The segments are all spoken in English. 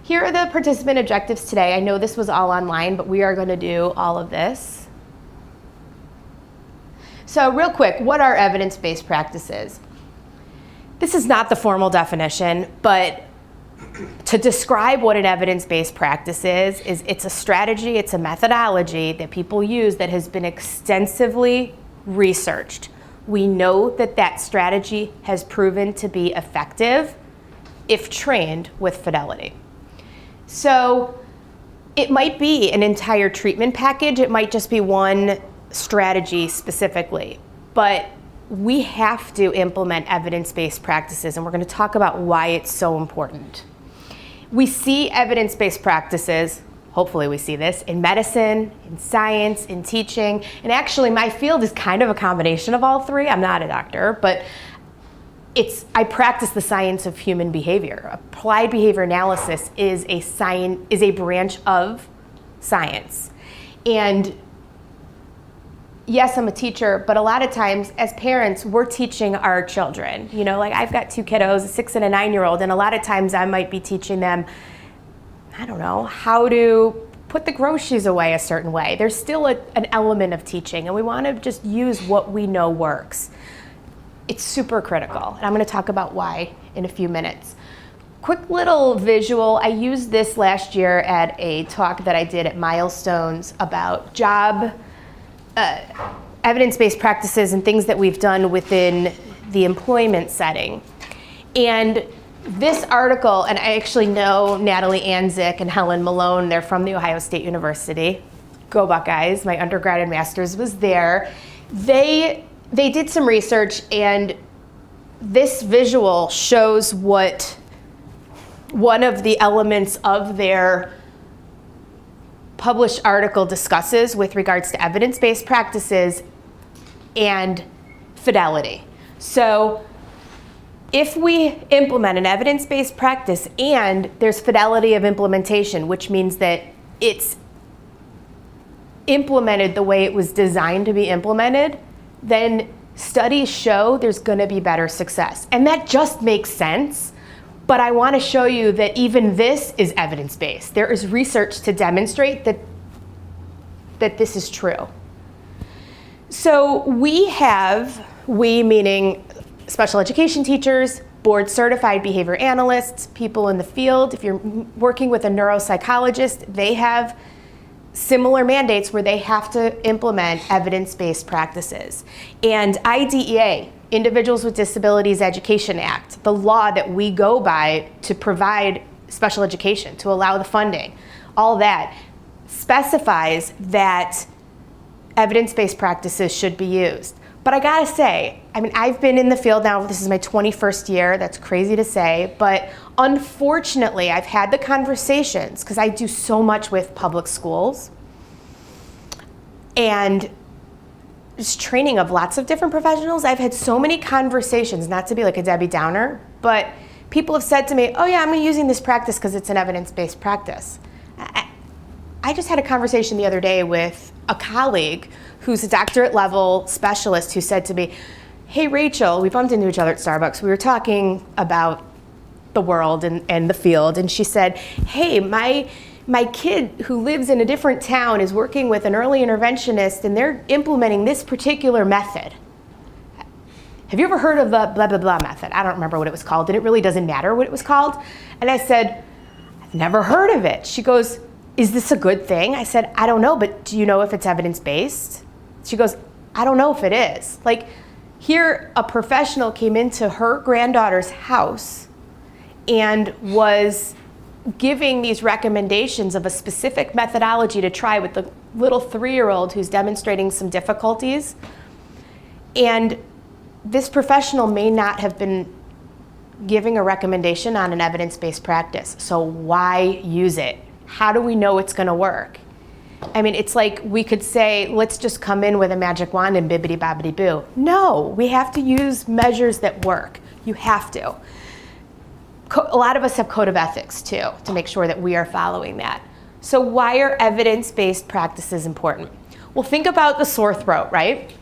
Here are the participant objectives today. I know this was all online, but we are going to do all of this. So real quick, what are evidence-based practices? This is not the formal definition, but to describe what an evidence-based practice is it's a strategy, it's a methodology that people use that has been extensively researched. We know that that strategy has proven to be effective if trained with fidelity. So it might be an entire treatment package, it might just be one strategy specifically, but we have to implement evidence-based practices, and we're going to talk about why it's so important. We see evidence-based practices, hopefully we see this, in medicine, in science, in teaching, and actually my field is kind of a combination of all three. I'm not a doctor, but I practice the science of human behavior. Applied behavior analysis is a branch of science. And yes, I'm a teacher, but a lot of times as parents, we're teaching our children. You know, like I've got two kiddos, a 6 and a 9-year-old, and a lot of times I might be teaching them, I don't know, how to put the groceries away a certain way. There's still an element of teaching, and we want to just use what we know works. It's super critical, and I'm going to talk about why in a few minutes. Quick little visual. I used this last year at a talk that I did at Milestones about evidence-based practices and things that we've done within the employment setting. And this article, and I actually know Natalie Anzik and Helen Malone, they're from The Ohio State University. Go Buckeyes, my undergrad and master's was there. They did some research, and this visual shows what one of the elements of their published article discusses with regards to evidence-based practices and fidelity. So if we implement an evidence-based practice and there's fidelity of implementation, which means that it's implemented the way it was designed to be implemented, then studies show there's going to be better success. And that just makes sense. But I want to show you that even this is evidence-based. There is research to demonstrate that this is true. So we meaning special education teachers, board certified behavior analysts, people in the field. If you're working with a neuropsychologist, they have similar mandates where they have to implement evidence-based practices. And IDEA, Individuals with Disabilities Education Act, the law that we go by to provide special education, to allow the funding, all that specifies that evidence-based practices should be used. But I gotta say, I mean, I've been in the field now, this is my 21st year, that's crazy to say, but unfortunately I've had the conversations, because I do so much with public schools, and just training of lots of different professionals. I've had so many conversations, not to be like a Debbie Downer, but people have said to me, oh yeah, I'm using this practice because it's an evidence-based practice. I just had a conversation the other day with a colleague who's a doctorate level specialist who said to me, hey Rachel, we bumped into each other at Starbucks. We were talking about the world and the field, and she said, hey, my kid who lives in a different town is working with an early interventionist, and they're implementing this particular method. Have you ever heard of the blah, blah, blah method? I don't remember what it was called, and it really doesn't matter what it was called. And I said, I've never heard of it. She goes, is this a good thing? I said, I don't know, but do you know if it's evidence-based? She goes, I don't know if it is. Like, here a professional came into her granddaughter's house and was giving these recommendations of a specific methodology to try with the little 3-year-old who's demonstrating some difficulties. And this professional may not have been giving a recommendation on an evidence-based practice. So why use it? How do we know it's going to work? I mean, it's like we could say, let's just come in with a magic wand and bibbidi bobbidi boo. No, we have to use measures that work. You have to. A lot of us have code of ethics too, to make sure that we are following that. So why are evidence-based practices important? Well, think about the sore throat, right?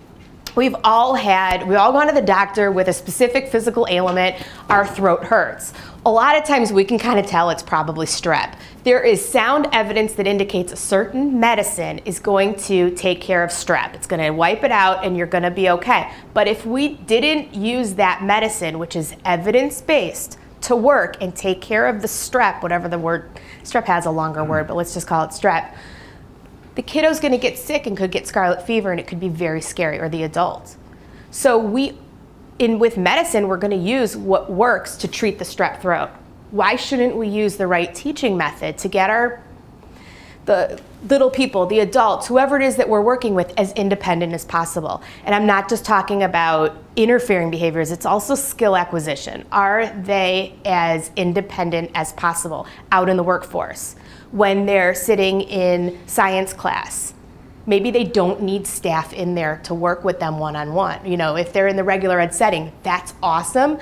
We've all gone to the doctor with a specific physical ailment. Our throat hurts. A lot of times we can kind of tell it's probably strep. There is sound evidence that indicates a certain medicine is going to take care of strep. It's going to wipe it out and you're going to be okay. But if we didn't use that medicine, which is evidence-based, to work and take care of the strep, whatever the word, strep has a longer word, but let's just call it strep, the kiddo's going to get sick and could get scarlet fever, and it could be very scary, or the adult. So with medicine, we're going to use what works to treat the strep throat. Why shouldn't we use the right teaching method to get the little people, the adults, whoever it is that we're working with, as independent as possible? And I'm not just talking about interfering behaviors, it's also skill acquisition. Are they as independent as possible out in the workforce? When they're sitting in science class, maybe they don't need staff in there to work with them one-on-one. You know, if they're in the regular ed setting, that's awesome.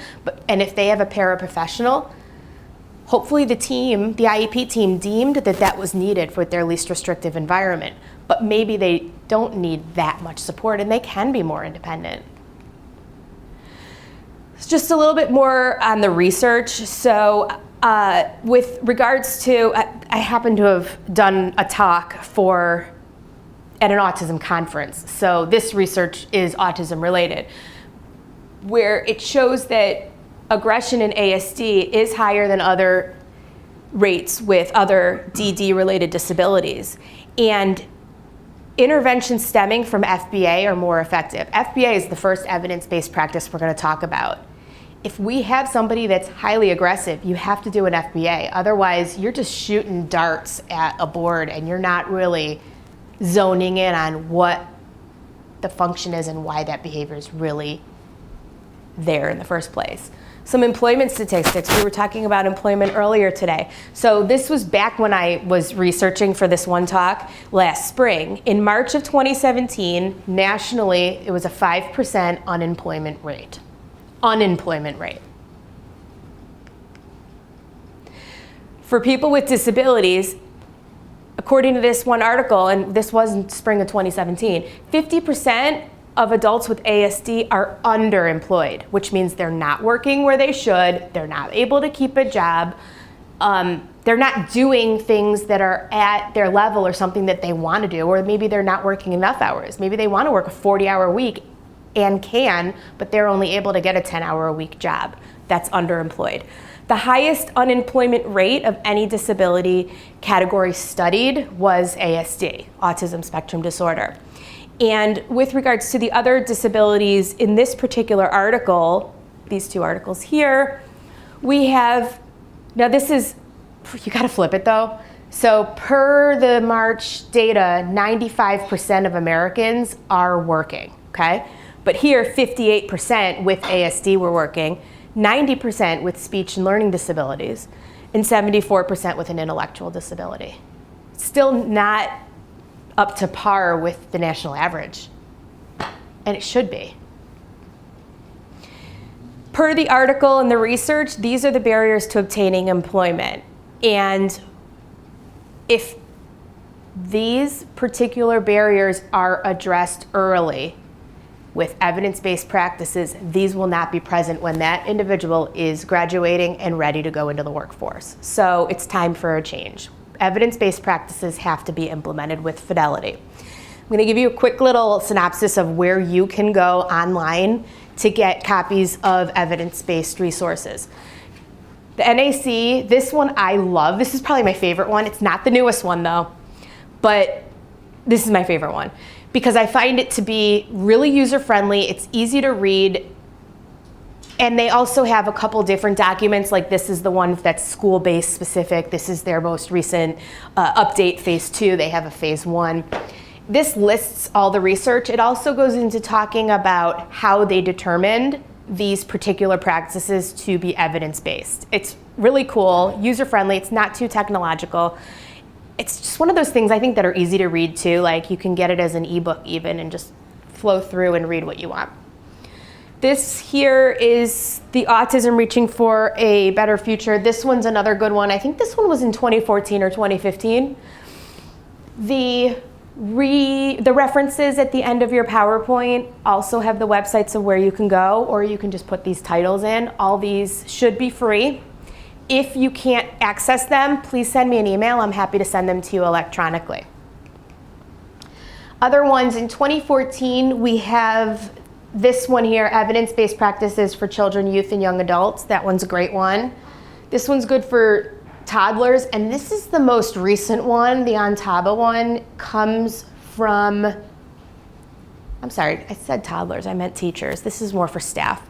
And if they have a paraprofessional, hopefully the IEP team deemed that was needed for their least restrictive environment. But maybe they don't need that much support and they can be more independent. It's just a little bit more on the research. So with regards to, I happen to have done a talk at an autism conference. So this research is autism related, where it shows that aggression in ASD is higher than other rates with other DD related disabilities. And interventions stemming from FBA are more effective. FBA is the first evidence-based practice we're going to talk about. If we have somebody that's highly aggressive, you have to do an FBA. Otherwise, you're just shooting darts at a board and you're not really zoning in on what the function is and why that behavior is really there in the first place. Some employment statistics. We were talking about employment earlier today. So this was back when I was researching for this one talk last spring. In March of 2017, nationally, it was a 5% unemployment rate. For people with disabilities, according to this one article, and this was in spring of 2017, 50% of adults with ASD are underemployed, which means they're not working where they should, they're not able to keep a job, they're not doing things that are at their level or something that they want to do, or maybe they're not working enough hours. Maybe they want to work a 40-hour week and can, but they're only able to get a 10-hour-a-week job. That's underemployed. The highest unemployment rate of any disability category studied was ASD, autism spectrum disorder. And with regards to the other disabilities in this particular article, these two articles here, we have, now this is, you gotta flip it though. So per the March data, 95% of Americans are working, okay? But here, 58% with ASD were working, 90% with speech and learning disabilities, and 74% with an intellectual disability. Still not up to par with the national average, and it should be. Per the article and the research, these are the barriers to obtaining employment. And if these particular barriers are addressed early with evidence-based practices, these will not be present when that individual is graduating and ready to go into the workforce. So it's time for a change. Evidence-based practices have to be implemented with fidelity. I'm going to give you a quick little synopsis of where you can go online to get copies of evidence-based resources. The NAC, this one I love. This is probably my favorite one. It's not the newest one though, but this is my favorite one because I find it to be really user-friendly. It's easy to read. And they also have a couple different documents, like this is the one that's school-based specific. This is their most recent update, phase 2. They have a phase 1. This lists all the research. It also goes into talking about how they determined these particular practices to be evidence-based. It's really cool, user-friendly. It's not too technological. It's just one of those things I think that are easy to read too. Like you can get it as an ebook even and just flow through and read what you want. This here is the Autism Reaching for a Better Future. This one's another good one. I think this one was in 2014 or 2015. The The references at the end of your PowerPoint also have the websites of where you can go, or you can just put these titles in. All these should be free. If you can't access them, please send me an email. I'm happy to send them to you electronically. Other ones, in 2014, we have this one here, Evidence-Based Practices for Children, Youth, and Young Adults. That one's a great one. This one's good for toddlers, and this is the most recent one. The ONTABA one comes from, I'm sorry, I said toddlers, I meant teachers. This is more for staff.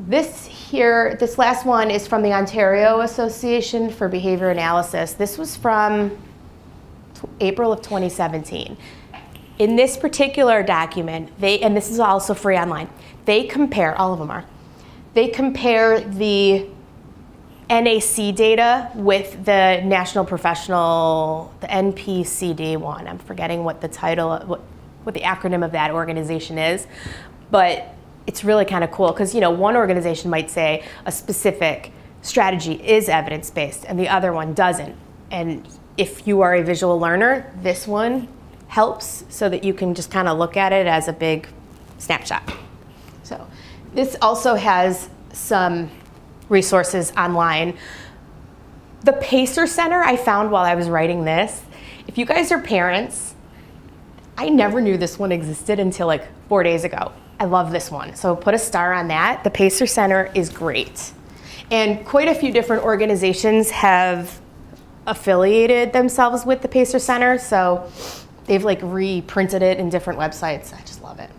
This last one is from the Ontario Association for Behavior Analysis. This was from April of 2017. In this particular document, and this is also free online, they compare, all of them are, they compare the NAC data with the National Professional, the NPCD one. I'm forgetting what the title, what the acronym of that organization is, but it's really kind of cool because, you know, one organization might say a specific strategy is evidence-based and the other one doesn't. And if you are a visual learner, this one helps so that you can just kind of look at it as a big snapshot. So this also has some resources online. The Pacer Center I found while I was writing this. If you guys are parents, I never knew this one existed until like 4 days ago. I love this one, so put a star on that. The Pacer Center is great. And quite a few different organizations have affiliated themselves with the Pacer Center, so they've like reprinted it in different websites. I just love it.